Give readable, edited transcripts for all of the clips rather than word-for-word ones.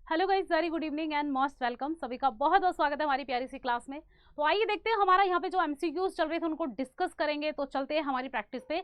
Hello guys, very good evening and most welcome. सभी का बहुत बहुत स्वागत है हमारी प्यारी सी क्लास में। तो आइए देखते हैं हमारा यहाँ पे जो एमसीक्यूज चल रहे थे उनको डिस्कस करेंगे। तो चलते हैं हमारी प्रैक्टिस पे।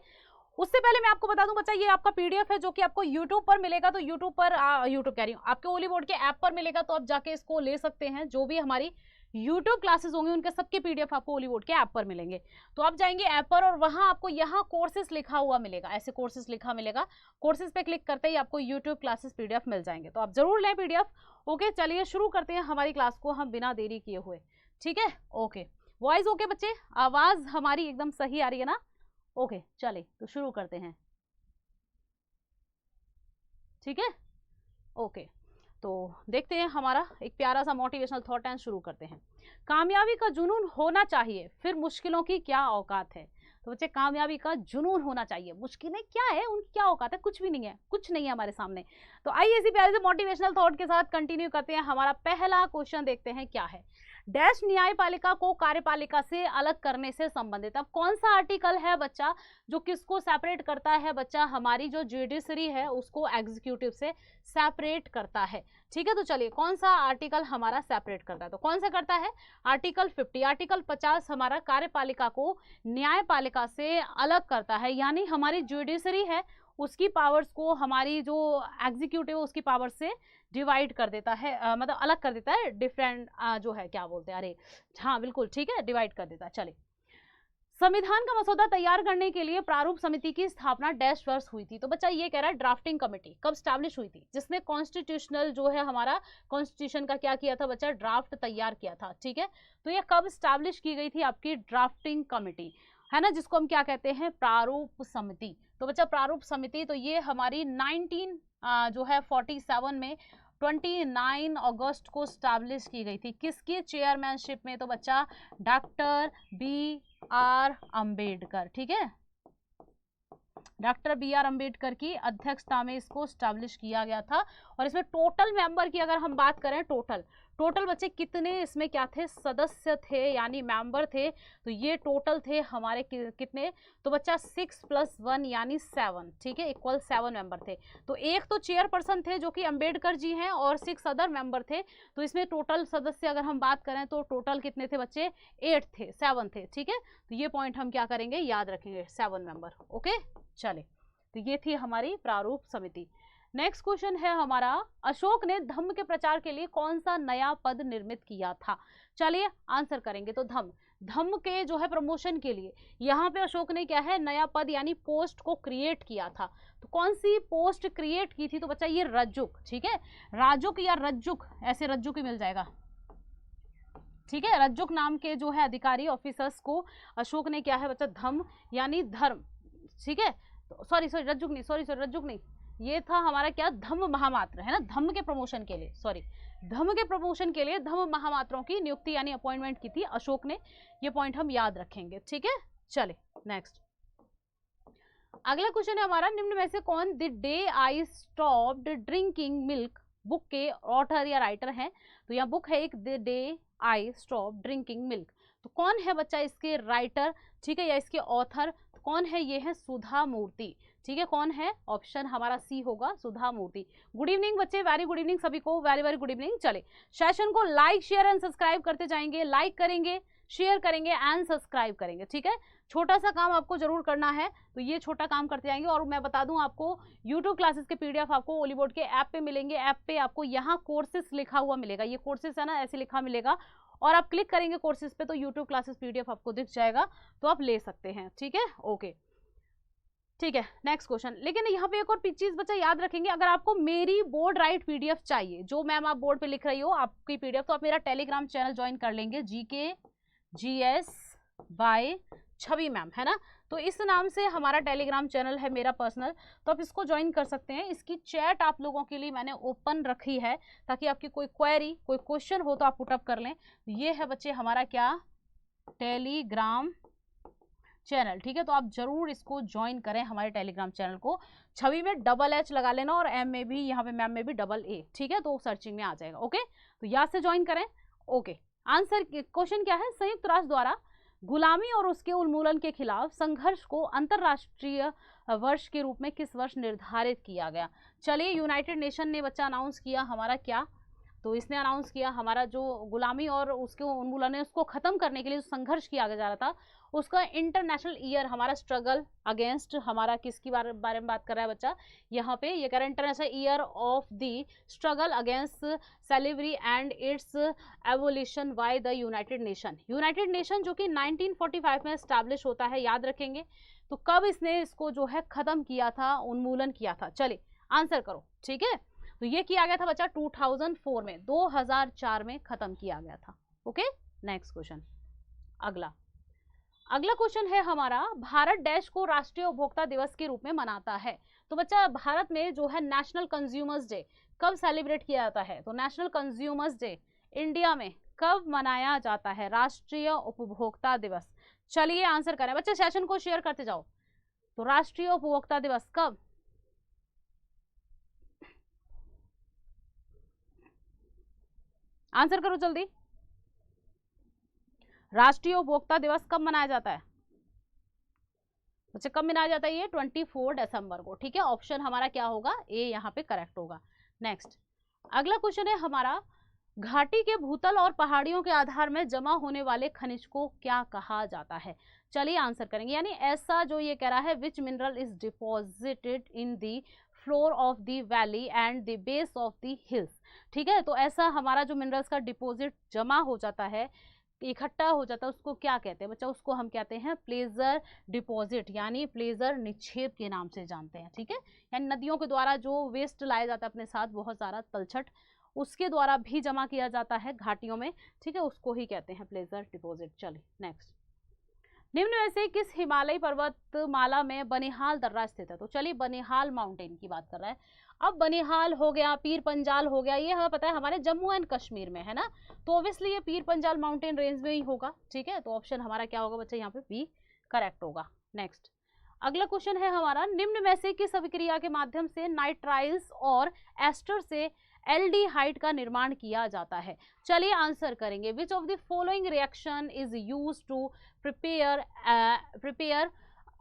उससे पहले मैं आपको बता दूं बच्चा, ये आपका पीडीएफ है जो कि आपको यूट्यूब पर मिलेगा। तो यूट्यूब पर यूट्यूब कह रही हूँ, आपके ओली बोर्ड के ऐप पर मिलेगा, तो आप जाके इसको ले सकते हैं। जो भी हमारी यूट्यूब क्लासेस होंगी उनके सबके पीडीएफ आपको ओली बोर्ड के ऐप पर मिलेंगे। तो आप जाएंगे ऐप पर और वहां आपको यहाँ कोर्सेज लिखा हुआ मिलेगा, ऐसे कोर्सेज लिखा मिलेगा। कोर्सेज पे क्लिक करते ही आपको यूट्यूब क्लासेस पीडीएफ मिल जाएंगे, तो आप जरूर लें पीडीएफ। ओके, चलिए शुरू करते हैं हमारी क्लास को हम बिना देरी किए हुए। ठीक है, ओके। वॉइस ओके बच्चे, आवाज हमारी एकदम सही आ रही है ना? ओके, चलिए तो शुरू करते हैं। ठीक है, ओके। तो देखते हैं हमारा एक प्यारा सा मोटिवेशनल थॉट एंड शुरू करते हैं। कामयाबी का जुनून होना चाहिए, फिर मुश्किलों की क्या औकात है। तो बच्चे, कामयाबी का जुनून होना चाहिए, मुश्किलें क्या है, उनकी क्या औकात है? कुछ भी नहीं है, कुछ नहीं है हमारे सामने। तो आइए इसी प्यारे से मोटिवेशनल थॉट के साथ कंटिन्यू करते हैं। हमारा पहला क्वेश्चन देखते हैं क्या है। डैश न्यायपालिका को कार्यपालिका से अलग करने से संबंधित। अब कौन सा आर्टिकल है बच्चा जो किसको सेपरेट करता है? बच्चा, हमारी जो जुडिशरी है उसको एग्जीक्यूटिव से सेपरेट करता है। ठीक है, तो चलिए कौन सा आर्टिकल हमारा सेपरेट करता है? तो कौन सा करता है? आर्टिकल 50। आर्टिकल 50 हमारा कार्यपालिका को न्यायपालिका से अलग करता है, यानी हमारी जुडिशरी है उसकी पावर्स को हमारी जो एग्जीक्यूटिव उसकी पावर से डिवाइड कर देता है, मतलब अलग कर देता है। डिफरेंट जो है क्या बोलते हैं, अरे हाँ बिल्कुल ठीक है, डिवाइड कर देता है। चलिए, संविधान का मसौदा तैयार करने के लिए प्रारूप समिति की स्थापना डैश वर्ष हुई थी। तो बच्चा ये कह रहा है ड्राफ्टिंग कमेटी कब स्टैब्लिश हुई थी, जिसने कॉन्स्टिट्यूशनल जो है हमारा कॉन्स्टिट्यूशन का क्या किया था बच्चा? ड्राफ्ट तैयार किया था। ठीक है, तो ये कब स्टैब्लिश की गई थी? आपकी ड्राफ्टिंग कमेटी है ना, जिसको हम क्या कहते हैं? प्रारूप समिति। तो बच्चा प्रारूप समिति, तो ये हमारी 19 जो है 47 में 29 अगस्त को स्टैब्लिश की गई थी। किसकी चेयरमैनशिप में? तो बच्चा डॉक्टर B.R. अम्बेडकर। ठीक है, डॉक्टर B.R. अम्बेडकर की अध्यक्षता में इसको स्टैब्लिश किया गया था। और इसमें टोटल मेंबर की अगर हम बात करें, टोटल बच्चे कितने इसमें क्या थे? सदस्य थे, यानी मेंबर थे। तो ये टोटल थे हमारे कितने? तो बच्चा 6 + 1 यानी 7। ठीक है, इक्वल 7 मेंबर थे। तो एक तो चेयरपर्सन थे जो कि अम्बेडकर जी हैं और 6 अदर मेंबर थे। तो इसमें टोटल सदस्य अगर हम बात करें तो टोटल कितने थे बच्चे? 8 थे, 7 थे। ठीक है, तो ये पॉइंट हम क्या करेंगे? याद रखेंगे, 7 मेंबर। ओके, चले, तो ये थी हमारी प्रारूप समिति। नेक्स्ट क्वेश्चन है हमारा, अशोक ने धम्म के प्रचार के लिए कौन सा नया पद निर्मित किया था? चलिए आंसर करेंगे। तो धम्म के जो है प्रमोशन के लिए यहाँ पे अशोक ने क्या है? नया पद यानी पोस्ट को क्रिएट किया था। तो कौन सी पोस्ट क्रिएट की थी? तो बच्चा ये रज्जुक। ठीक है, राजुक या रज्जुक, ऐसे रज्जुक ही मिल जाएगा। ठीक है, रज्जुक नाम के जो है अधिकारी ऑफिसर्स को अशोक ने क्या है बच्चा? धम्म यानी धर्म। ठीक है, तो सॉरी रज्जुक नहीं, सॉरी रज्जुक नहीं, ये था हमारा क्या? धम्म महामात्र है ना, धम्म के प्रमोशन के लिए, सॉरी धम्म के प्रमोशन के लिए धम्म महामात्रों की नियुक्ति यानी अपॉइंटमेंट की थी अशोक ने। ये पॉइंट हम याद रखेंगे। ठीक है, चले नेक्स्ट। अगला क्वेश्चन है हमारा, निम्न में से कौन the day I stopped drinking milk book के ऑथर या राइटर हैं? तो यहाँ बुक है एक, the day I stop drinking milk. तो कौन है बच्चा इसके राइटर? ठीक है, या इसके ऑथर कौन है? ये है सुधा मूर्ति। ठीक है, कौन है? ऑप्शन हमारा सी होगा, सुधा मूर्ति। गुड इवनिंग बच्चे, वेरी गुड इवनिंग सभी को, वेरी वेरी गुड इवनिंग। चले, सेशन को लाइक शेयर एंड सब्सक्राइब करते जाएंगे, लाइक करेंगे, शेयर करेंगे एंड सब्सक्राइब करेंगे। ठीक है, छोटा सा काम आपको जरूर करना है, तो ये छोटा काम करते जाएंगे। और मैं बता दूं आपको, यूट्यूब क्लासेस के पीडीएफ आपको ओली बोर्ड के ऐप पे मिलेंगे। ऐप पे आपको यहाँ कोर्सेस लिखा हुआ मिलेगा, ये कोर्सेस है ना, ऐसे लिखा मिलेगा, और आप क्लिक करेंगे कोर्सेज पे तो यूट्यूब क्लासेस पीडीएफ आपको दिख जाएगा, तो आप ले सकते हैं। ठीक है, ओके, ठीक है। नेक्स्ट क्वेश्चन, लेकिन यहाँ पे एक और चीज बच्चा याद रखेंगे, अगर आपको मेरी बोर्ड राइट पीडीएफ चाहिए, जो मैम आप बोर्ड पे लिख रही हो आपकी पीडीएफ, तो आप मेरा टेलीग्राम चैनल ज्वाइन कर लेंगे, GK GS बाय छवि मैम, है ना। तो इस नाम से हमारा टेलीग्राम चैनल है मेरा पर्सनल, तो आप इसको ज्वाइन कर सकते हैं। इसकी चैट आप लोगों के लिए मैंने ओपन रखी है, ताकि आपकी कोई क्वेरी, कोई क्वेश्चन हो तो आप पुटअप कर लें। ये है बच्चे हमारा क्या? Telegram channel. ठीक है, तो आप जरूर इसको ज्वाइन करें हमारे टेलीग्राम चैनल को। छवि में $H लगा लेना, और M में भी, यहाँ पे मैम में भी AA। ठीक है, तो सर्चिंग में आ जाएगा। ओके, तो याद से ज्वाइन करें। ओके, आंसर क्वेश्चन क्या है? संयुक्त राष्ट्र द्वारा गुलामी और उसके उन्मूलन के खिलाफ संघर्ष को अंतरराष्ट्रीय वर्ष के रूप में किस वर्ष निर्धारित किया गया? चलिए, यूनाइटेड नेशन ने बच्चा अनाउंस किया हमारा क्या? तो इसने अनाउंस किया हमारा जो गुलामी और उसके उन्मूलन है उसको खत्म करने के लिए जो संघर्ष किया जा रहा था उसका इंटरनेशनल ईयर हमारा स्ट्रगल अगेंस्ट हमारा किसकी बारे में बात कर रहा है बच्चा, यहाँ पे ये कह रहा है international year of the struggle against slavery and it's evolution by the United nation. United nation जो कि 1945 में एस्टैब्लिश होता है, याद रखेंगे। तो कब इसने इसको जो है खत्म किया था, उन्मूलन किया था? चलिए आंसर करो, ठीक है। तो ये किया गया था बच्चा 2004 में, 2004 में खत्म किया गया था। Okay, next question. अगला क्वेश्चन है हमारा, भारत डैश को राष्ट्रीय उपभोक्ता दिवस के रूप में मनाता है। तो बच्चा भारत में जो है नेशनल कंज्यूमर्स डे कब सेलिब्रेट किया जाता है? तो नेशनल कंज्यूमर्स डे इंडिया में कब मनाया जाता है? राष्ट्रीय उपभोक्ता दिवस। चलिए आंसर करें बच्चे, सेशन को शेयर करते जाओ। तो राष्ट्रीय उपभोक्ता दिवस कब? आंसर करो जल्दी। राष्ट्रीय उपभोक्ता दिवस कब मनाया जाता है बच्चे? कब मनाया जाता है ये? 24 दिसंबर को, ठीक है। ऑप्शन हमारा क्या होगा? ए यहाँ पे करेक्ट होगा। नेक्स्ट अगला क्वेश्चन है हमारा, घाटी के भूतल और पहाड़ियों के आधार में जमा होने वाले खनिज को क्या कहा जाता है? चलिए आंसर करेंगे। यानी ऐसा जो ये कह रहा है, विच mineral is deposited in the floor of the valley and the base of the hills, ठीक है। तो ऐसा हमारा जो मिनरल्स का डिपॉजिट जमा हो जाता है, इकट्ठा हो जाता है, उसको क्या कहते हैं बच्चा? उसको हम कहते हैं प्लेजर डिपॉजिट, यानी प्लेजर निक्षेप के नाम से जानते हैं, ठीक है। यानी नदियों के द्वारा जो वेस्ट लाया जाता है अपने साथ, बहुत सारा तलछट, उसके द्वारा भी जमा किया जाता है घाटियों में, ठीक है, उसको ही कहते हैं प्लेजर डिपॉजिट। चलिए नेक्स्ट, निम्न में से किस हिमालयी पर्वतमाला में बनिहाल दर्रा स्थित है? तो चलिए बनिहाल माउंटेन की बात कर रहा है। अब बनिहाल हो गया, पीर पंजाल हो गया, ये हमें पता है हमारे जम्मू एंड कश्मीर में है ना, तो ऑब्वियसली ये पीर पंजाल माउंटेन रेंज में ही होगा, ठीक है। तो ऑप्शन हमारा क्या होगा बच्चे? यहाँ पे बी करेक्ट होगा। नेक्स्ट अगला क्वेश्चन है हमारा, निम्न में से किस अभिक्रिया के माध्यम से नाइट्राइल्स और एस्टर से एल्डिहाइड का निर्माण किया जाता है? चलिए आंसर करेंगे। Which of the following reaction is use to prepare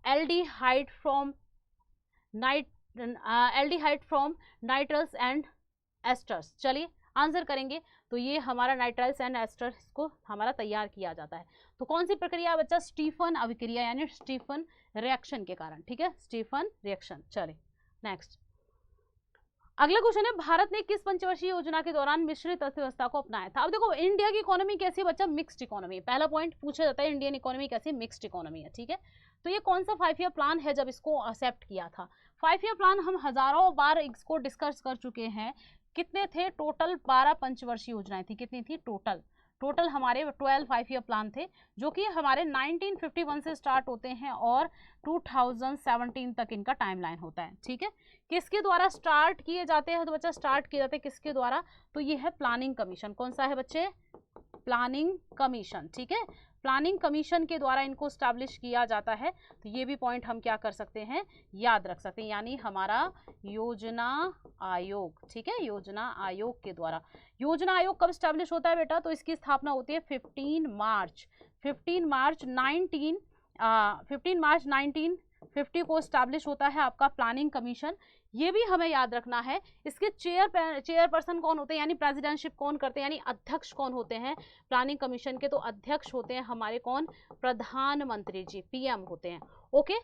aldehyde from nitriles and esters? चलिए आंसर करेंगे। तो ये हमारा नाइट्राइल्स एंड एस्टर्स को हमारा तैयार किया जाता है। तो कौन सी प्रक्रिया बच्चा? स्टीफन अभिक्रिया, यानी स्टीफन रिएक्शन के कारण, ठीक है, स्टीफन रिएक्शन। चलिए नेक्स्ट अगला क्वेश्चन है, भारत ने किस पंचवर्षीय योजना के दौरान मिश्रित अर्थव्यवस्था को अपनाया था? अब देखो इंडिया की इकोनॉमी कैसी है बच्चा? मिक्स्ड इकोनॉमी है। पहला पॉइंट पूछा जाता है इंडियन इकोनॉमी कैसी? मिक्स्ड इकोनॉमी है, ठीक है। तो ये कौन सा 5 ईयर प्लान है जब इसको एक्सेप्ट किया था? 5 ईयर प्लान हम हजारों बार इसको डिस्कस कर चुके हैं। कितने थे टोटल? 12 पंचवर्षीय योजनाएं थी। कितनी थी टोटल? टोटल हमारे 12 5 ईयर प्लान थे, जो कि हमारे 1951 से स्टार्ट होते हैं और 2017 तक इनका टाइमलाइन होता है, ठीक है। किसके द्वारा स्टार्ट किए जाते हैं? तो बच्चा स्टार्ट किए जाते हैं किसके द्वारा? तो ये है प्लानिंग कमीशन। कौन सा है बच्चे? प्लानिंग कमीशन, ठीक है। प्लानिंग कमीशन के द्वारा इनको स्टैब्लिश किया जाता है। तो ये भी पॉइंट हम क्या कर सकते हैं? याद रख सकते हैं, यानी हमारा योजना आयोग, ठीक है, योजना आयोग के द्वारा। योजना आयोग कब स्टैब्लिश होता है बेटा? तो इसकी स्थापना होती है 15 मार्च 1950 को स्टैब्लिश होता है आपका प्लानिंग कमीशन। ये भी हमें याद रखना है। इसके चेयरपर्सन कौन होते हैं, यानी प्रेसिडेंटशिप कौन करते हैं, यानी अध्यक्ष कौन होते हैं प्लानिंग कमीशन के? तो अध्यक्ष होते हैं हमारे कौन? प्रधानमंत्री जी, पीएम होते हैं। ओके,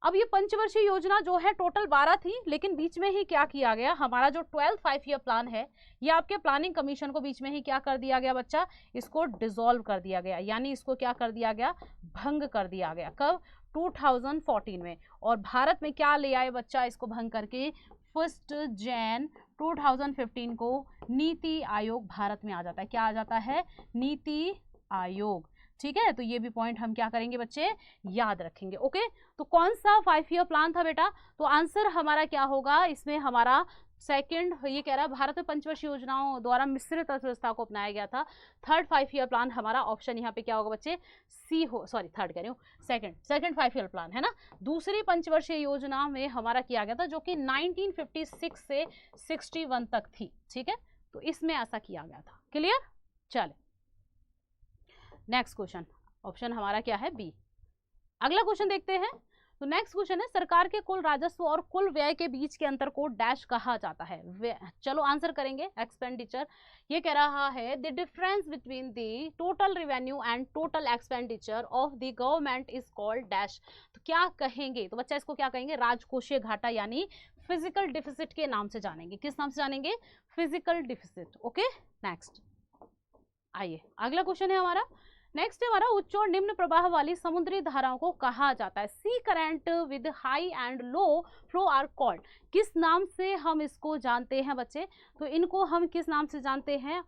अब ये पंचवर्षीय योजना जो है टोटल 12 थी, लेकिन बीच में ही क्या किया गया? हमारा जो 12 5 ईयर प्लान है, ये आपके प्लानिंग कमीशन को बीच में ही क्या कर दिया गया बच्चा? इसको डिसॉल्व कर दिया गया, यानी इसको क्या कर दिया गया? भंग कर दिया गया। कब? 2014 में। और भारत में क्या ले आए बच्चा इसको भंग करके? 1 जनवरी 2015 को नीति आयोग भारत में आ जाता है। क्या आ जाता है? नीति आयोग, ठीक है। तो ये भी पॉइंट हम क्या करेंगे बच्चे? याद रखेंगे। ओके, तो कौन सा 5 ईयर प्लान था बेटा? तो आंसर हमारा क्या होगा इसमें? हमारा सेकंड, ये कह रहा है भारत में पंचवर्षीय योजनाओं द्वारा मिश्रित अर्थव्यवस्था को अपनाया गया था। थर्ड 5 ईयर प्लान हमारा ऑप्शन यहाँ पे क्या होगा बच्चे? सी हो, सॉरी थर्ड कह रही हूँ, सेकंड 5 ईयर प्लान है ना। दूसरी पंचवर्षीय योजना में हमारा किया गया था, जो कि 1956 से 61 तक थी, ठीक है। तो इसमें ऐसा किया गया था। क्लियर? चले नेक्स्ट क्वेश्चन, ऑप्शन हमारा क्या है? बी। अगला क्वेश्चन देखते हैं, तो नेक्स्ट क्वेश्चन है, सरकार के कुल राजस्व और कुल व्यय के बीच के अंतर को डैश कहा जाता है। चलो आंसर करेंगे, एक्सपेंडिचर। ये कह रहा है the difference between the total revenue and total expenditure of the government is called dash. तो क्या कहेंगे, तो बच्चा इसको क्या कहेंगे, राजकोषीय घाटा यानी फिजिकल डिफिसिट के नाम से जानेंगे। किस नाम से जानेंगे, फिजिकल डिफिसिट। ओके नेक्स्ट आइए अगला क्वेश्चन है हमारा। नेक्स्ट है हमारा, उच्च और निम्न प्रवाह वाली समुद्री धाराओं को कहा जाता है। Sea current with high and low flow are called. किस नाम से हम इसको जानते हैं बच्चे, तो इनको हम किस नाम से जानते हैं,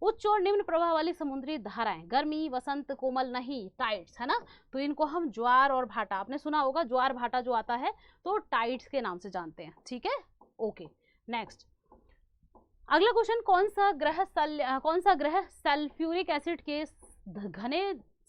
उच्च और निम्न प्रवाह वाली समुद्री धाराएं, गर्मी, वसंत, कोमल नहीं, टाइड्स, है ना। तो इनको हम ज्वार और भाटा, आपने सुना होगा ज्वार भाटा जो आता है तो टाइड्स के नाम से जानते हैं, ठीक है। ओके नेक्स्ट अगला क्वेश्चन, कौन सा ग्रह सल्फ्यूरिक एसिड के घने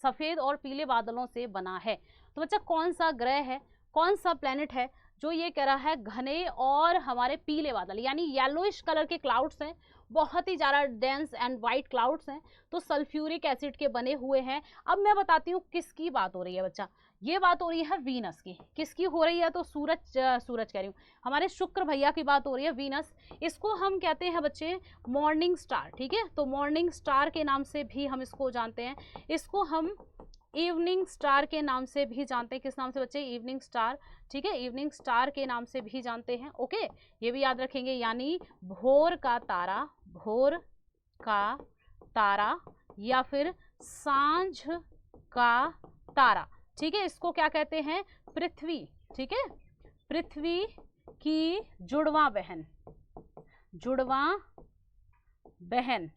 सफेद और पीले बादलों से बना है। तो बच्चा कौन सा ग्रह है, कौन सा प्लेनेट है जो ये कह रहा है घने और हमारे पीले बादल यानी येलोइश कलर के क्लाउड्स हैं, बहुत ही ज़्यादा डेंस एंड वाइट क्लाउड्स हैं, तो सल्फ्यूरिक एसिड के बने हुए हैं। अब मैं बताती हूँ किसकी बात हो रही है बच्चा, ये बात हो रही है वीनस की। किसकी हो रही है, तो सूरज कह रही हूँ, हमारे शुक्र भैया की बात हो रही है, वीनस। इसको हम कहते हैं बच्चे मॉर्निंग स्टार, ठीक है। तो मॉर्निंग स्टार के नाम से भी हम इसको जानते हैं। इसको हम इवनिंग स्टार के नाम से भी जानते हैं। किस नाम से बच्चे, इवनिंग स्टार, ठीक है, इवनिंग स्टार के नाम से भी जानते हैं। ओके ये भी याद रखेंगे, यानी भोर का तारा, भोर का तारा या फिर सांझ का तारा, ठीक है। इसको क्या कहते हैं, पृथ्वी, ठीक है, पृथ्वी की जुड़वा बहन, जुड़वा बहन,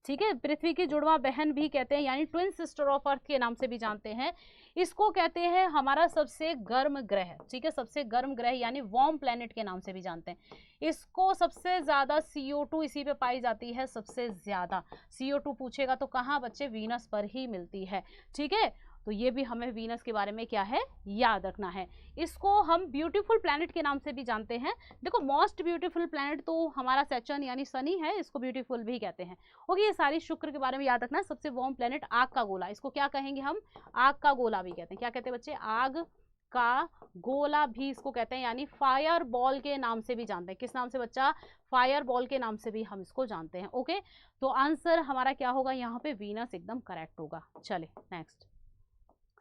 ठीक है, पृथ्वी की जुड़वा बहन भी कहते हैं, यानी ट्विन सिस्टर ऑफ अर्थ के नाम से भी जानते हैं। इसको कहते हैं हमारा सबसे गर्म ग्रह, ठीक है, सबसे गर्म ग्रह यानी वार्म प्लेनेट के नाम से भी जानते हैं। इसको सबसे ज्यादा CO2 इसी पे पाई जाती है, सबसे ज्यादा CO2 पूछेगा तो कहाँ बच्चे, वीनस पर ही मिलती है, ठीक है। तो ये भी हमें वीनस के बारे में क्या है, याद रखना है। इसको हम ब्यूटीफुल प्लैनेट के नाम से भी जानते हैं। देखो मोस्ट ब्यूटीफुल प्लैनेट तो हमारा सैटर्न यानी शनि है, इसको ब्यूटीफुल भी कहते हैं। ओके ये सारी शुक्र के बारे में याद रखना। सबसे वार्म प्लैनेट आग का गोला, इसको क्या कहेंगे हम, आग का गोला भी कहते हैं। क्या कहते हैं बच्चे, आग का गोला भी इसको कहते हैं, यानी फायर बॉल के नाम से भी जानते हैं। किस नाम से बच्चा, फायर बॉल के नाम से भी हम इसको जानते हैं। ओके तो आंसर हमारा क्या होगा, यहाँ पे वीनस एकदम करेक्ट होगा। चले नेक्स्ट,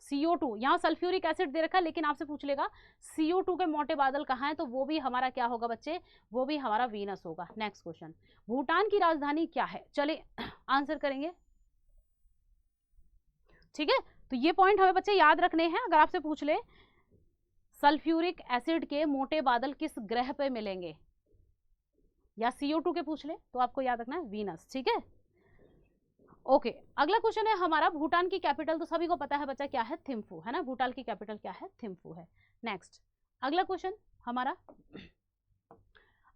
CO2, यहाँ सल्फ्यूरिक एसिड दे रखा है लेकिन आपसे पूछ लेगा CO2 के मोटे बादल कहाँ हैं, तो वो भी हमारा क्या होगा बच्चे, वो भी हमारा वीनस होगा। नेक्स्ट क्वेश्चन, भूटान की राजधानी क्या है, चलिए आंसर करेंगे, ठीक है। तो ये पॉइंट हमें बच्चे याद रखने हैं। अगर आपसे पूछ ले सल्फ्यूरिक एसिड के मोटे बादल किस ग्रह पे मिलेंगे, या CO2 के पूछ ले तो आपको याद रखना है वीनस, ठीक है। ओके अगला क्वेश्चन है हमारा, भूटान की कैपिटल तो सभी को पता है बच्चा क्या है, थिम्फू, है ना। भूटान की कैपिटल क्या है, थिम्फू है। नेक्स्ट अगला क्वेश्चन हमारा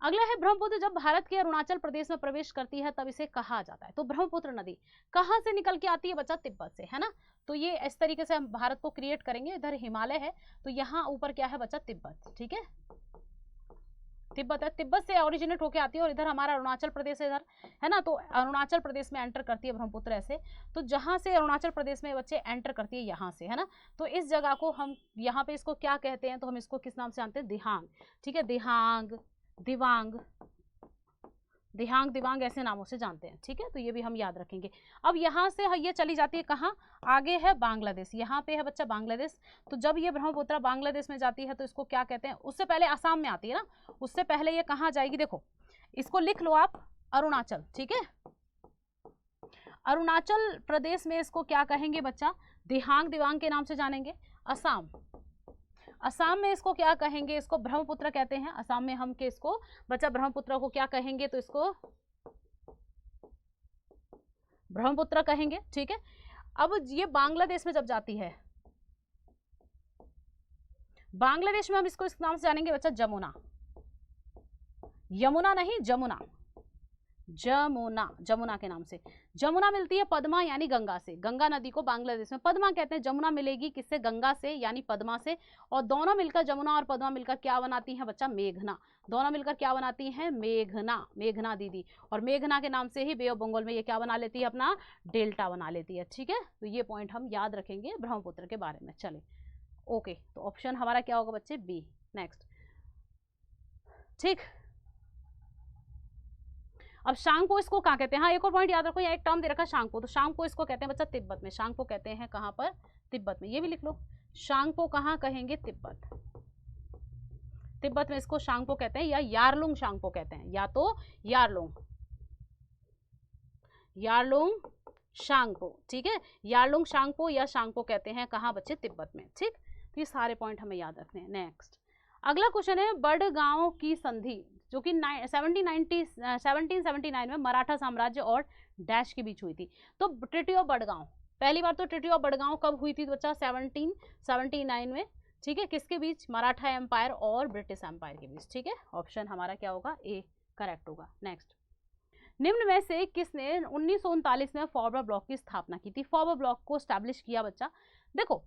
अगला है, ब्रह्मपुत्र जब भारत के अरुणाचल प्रदेश में प्रवेश करती है तब इसे कहा जाता है। तो ब्रह्मपुत्र नदी कहाँ से निकल के आती है बच्चा, तिब्बत से, है ना। तो ये इस तरीके से हम भारत को क्रिएट करेंगे। इधर हिमालय है तो यहाँ ऊपर क्या है बच्चा, तिब्बत, ठीक है, तिब्बत है, तिब्बत से ओरिजिनेट होके आती है। और इधर हमारा अरुणाचल प्रदेश है इधर, है ना। तो अरुणाचल प्रदेश में एंटर करती है ब्रह्मपुत्र ऐसे। तो जहाँ से अरुणाचल प्रदेश में बच्चे एंटर करती है यहाँ से, है ना। तो इस जगह को हम यहाँ पे इसको क्या कहते हैं, तो हम इसको किस नाम से जानते हैं, दिहांग, ठीक है, दिहांग, दिवांग, दिहांग, दिवांग ऐसे नामों से जानते हैं, ठीक है। तो ये भी हम याद रखेंगे। अब यहाँ से ये चली जाती है कहाँ, आगे है बांग्लादेश, यहाँ पे है बच्चा बांग्लादेश। तो जब ये ब्रह्मपुत्र बांग्लादेश में जाती है तो इसको क्या कहते हैं, उससे पहले असम में आती है ना, उससे पहले ये कहाँ जाएगी, देखो इसको लिख लो आप, अरुणाचल, ठीक है। अरुणाचल प्रदेश में इसको क्या कहेंगे बच्चा, दिहांग दिवांग के नाम से जानेंगे। असम, असम में इसको क्या कहेंगे, इसको ब्रह्मपुत्र कहते हैं। असम में हम के इसको बच्चा ब्रह्मपुत्र को क्या कहेंगे, तो इसको ब्रह्मपुत्र कहेंगे, ठीक है। अब ये बांग्लादेश में जब जाती है, बांग्लादेश में हम इसको इस नाम से जानेंगे बच्चा, जमुना, यमुना नहीं जमुना, जमुना, जमुना के नाम से। जमुना मिलती है पद्मा यानी गंगा से, गंगा नदी को बांग्लादेश में पद्मा कहते हैं। जमुना मिलेगी किससे, गंगा से यानी पद्मा से। और दोनों मिलकर, जमुना और पद्मा मिलकर क्या बनाती हैं बच्चा, मेघना। दोनों मिलकर क्या बनाती हैं, मेघना, मेघना दीदी। और मेघना के नाम से ही बे ऑफ बंगाल में ये क्या बना लेती है, अपना डेल्टा बना लेती है, ठीक है। तो ये पॉइंट हम याद रखेंगे ब्रह्मपुत्र के बारे में। चले ओके, तो ऑप्शन हमारा क्या होगा बच्चे, बी। नेक्स्ट, ठीक। अब शांगपो इसको कहाँ कहते हैं, हाँ एक और पॉइंट याद रखो, यहाँ एक टर्म दे रखा है शांगपो, तो शांगपो इसको कहते हैं बच्चा तिब्बत में। शांगपो कहते हैं कहाँ पर, तिब्बत में, ये भी लिख लो। शांगपो कहाँ कहेंगे, तिब्बत। तिब्बत में इसको शांगपो कहते हैं, या यारलुंग शांगपो कहते हैं, या तो यारलुंग शांगपो, ठीक है। यारलुंग शांगपो या शांगपो कहते हैं कहाँ बच्चे, तिब्बत में, ठीक। तो ये सारे पॉइंट हमें याद रखने हैं। नेक्स्ट, अगला क्वेश्चन है बड़गांव की संधि, जो कि 1779 में मराठा साम्राज्य और डैश के बीच हुई थी। तो ट्रीटी ऑफ बड़गांव, पहली बार तो ट्रीटी ऑफ बड़गांव कब हुई थी बच्चा, 1779 में, ठीक है। किसके बीच, मराठा एम्पायर और ब्रिटिश एम्पायर के बीच, ठीक है। ऑप्शन हमारा क्या होगा, ए करेक्ट होगा। नेक्स्ट, निम्न में से किसने 1939 में फॉरवर्ड ब्लॉक की स्थापना की थी। फॉरवर्ड ब्लॉक को स्टैब्लिश किया बच्चा, देखो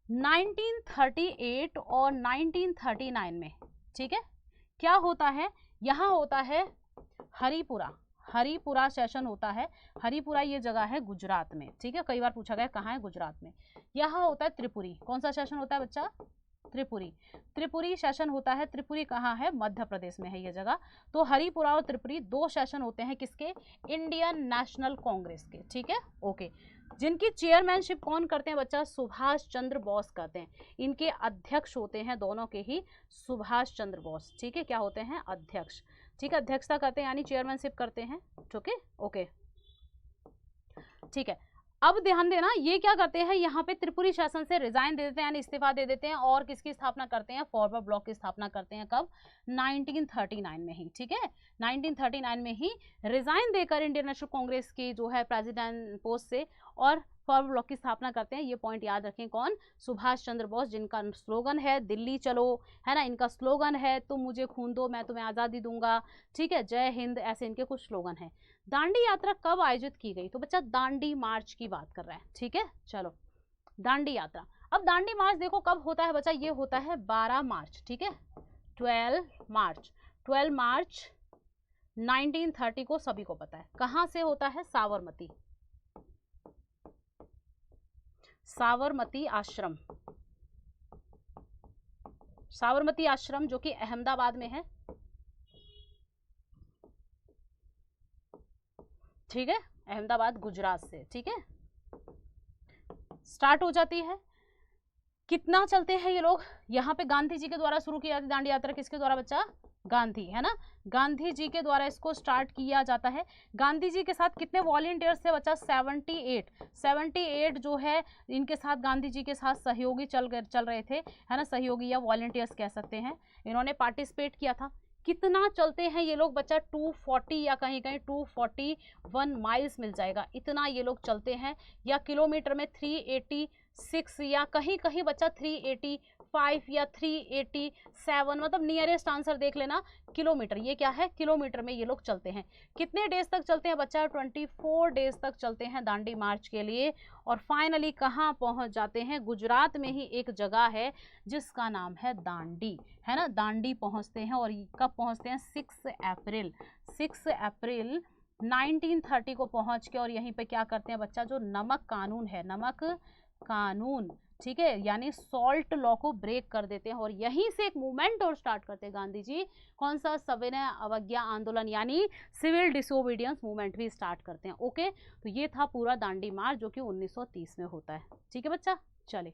1938 और 1939 में, ठीक है, क्या होता है, यहाँ होता है हरिपुरा सेशन होता है। हरिपुरा ये जगह है गुजरात में, ठीक है, कई बार पूछा गया कहाँ है, गुजरात में। यहाँ होता है त्रिपुरी, कौन सा सेशन होता है बच्चा, त्रिपुरी सेशन होता है। त्रिपुरी कहाँ है, मध्य प्रदेश में है ये जगह। तो हरिपुरा और त्रिपुरी दो सेशन होते हैं किसके, इंडियन नेशनल कांग्रेस के, ठीक है, ओके। जिनकी चेयरमैनशिप कौन करते हैं बच्चा, सुभाष चंद्र बोस करते हैं। इनके अध्यक्ष होते हैं दोनों के ही सुभाष चंद्र बोस, ठीक है, क्या होते हैं, अध्यक्ष, ठीक है, अध्यक्षता करते हैं यानी चेयरमैनशिप करते हैं, ठीक है, ओके, ठीक है। अब ध्यान देना, ये क्या करते हैं, यहाँ पे त्रिपुरी शासन से रिजाइन दे देते हैं यानी इस्तीफा दे देते हैं, और किसकी स्थापना करते हैं, फॉरवर्ड ब्लॉक की स्थापना करते हैं, कब, 1939 में ही, ठीक है, 1939 में ही रिजाइन देकर इंडियन नेशनल कांग्रेस की जो है प्रेसिडेंट पोस्ट से, और फॉरवर्ड ब्लॉक की स्थापना करते हैं। ये पॉइंट याद रखें, कौन, सुभाष चंद्र बोस, जिनका स्लोगन है दिल्ली चलो, है ना, इनका स्लोगन है तुम मुझे खून दो मैं तुम्हें आज़ादी दूंगा, ठीक है, जय हिंद, ऐसे इनके कुछ स्लोगन है। दांडी यात्रा कब आयोजित की गई, तो बच्चा दांडी मार्च की बात कर रहा है, ठीक है, चलो दांडी यात्रा। अब दांडी मार्च देखो कब होता है बच्चा, ये होता है 12 मार्च, ठीक है, 12 मार्च 1930 को, सभी को पता है। कहाँ से होता है, साबरमती आश्रम जो कि अहमदाबाद में है, ठीक है, अहमदाबाद गुजरात से, ठीक है, स्टार्ट हो जाती है। कितना चलते हैं ये लोग, यहाँ पे गांधी जी के द्वारा शुरू की जाती दांडी यात्रा, किसके द्वारा बच्चा, गांधी, है ना, गांधी जी के द्वारा इसको स्टार्ट किया जाता है। गांधी जी के साथ कितने वॉलंटियर्स थे बच्चा, 78 जो है इनके साथ, गांधी जी के साथ सहयोगी चल रहे थे, है ना, सहयोगी या वॉलंटियर्स कह सकते हैं, इन्होंने पार्टिसिपेट किया था। कितना चलते हैं ये लोग बच्चा, 240 या कहीं कहीं 241 माइल्स मिल जाएगा, इतना ये लोग चलते हैं, या किलोमीटर में 386 या कहीं कहीं बच्चा 385 या 387, मतलब नियरेस्ट आंसर देख लेना, किलोमीटर, ये क्या है, किलोमीटर में ये लोग चलते हैं। कितने डेज तक चलते हैं बच्चा, 24 डेज तक चलते हैं दांडी मार्च के लिए, और फाइनली कहाँ पहुंच जाते हैं, गुजरात में ही एक जगह है जिसका नाम है दांडी, है ना, दांडी पहुंचते हैं। और कब पहुंचते हैं, 6 अप्रैल 1930 को पहुंच के, और यहीं पे क्या करते हैं बच्चा, जो नमक कानून है, नमक कानून, ठीक है, यानी सॉल्ट लॉ को ब्रेक कर देते हैं, और यहीं से एक मूवमेंट और स्टार्ट करते हैं गांधी जी, कौन सा, सविनय अवज्ञा आंदोलन, यानी सिविल डिसोबीडियंस मूवमेंट भी स्टार्ट करते हैं, ओके। तो ये था पूरा दांडी मार्च जो कि 1930 में होता है, ठीक है बच्चा। चले,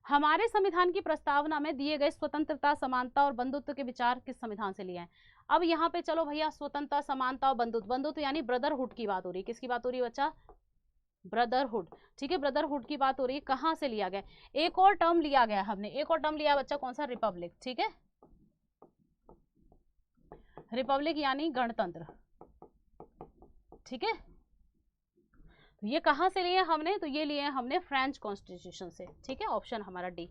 हमारे संविधान की प्रस्तावना में दिए गए स्वतंत्रता, समानता और बंधुत्व के विचार किस संविधान से लिए हैं। अब यहाँ पे चलो भैया, स्वतंत्रता, समानता और बंधुत्व यानी ब्रदरहुड की बात हो रही है, किसकी बात हो रही है बच्चा, ब्रदरहुड, ठीक है, ब्रदरहुड की बात हो रही है। कहाँ से लिया गया, एक और टर्म लिया गया हमने, एक और टर्म लिया बच्चा, कौन सा, रिपब्लिक, ठीक है, रिपब्लिक यानी गणतंत्र, ठीक है। तो ये कहाँ से लिए हमने, तो ये लिए हमने फ्रेंच कॉन्स्टिट्यूशन से, ठीक है, ऑप्शन हमारा डी।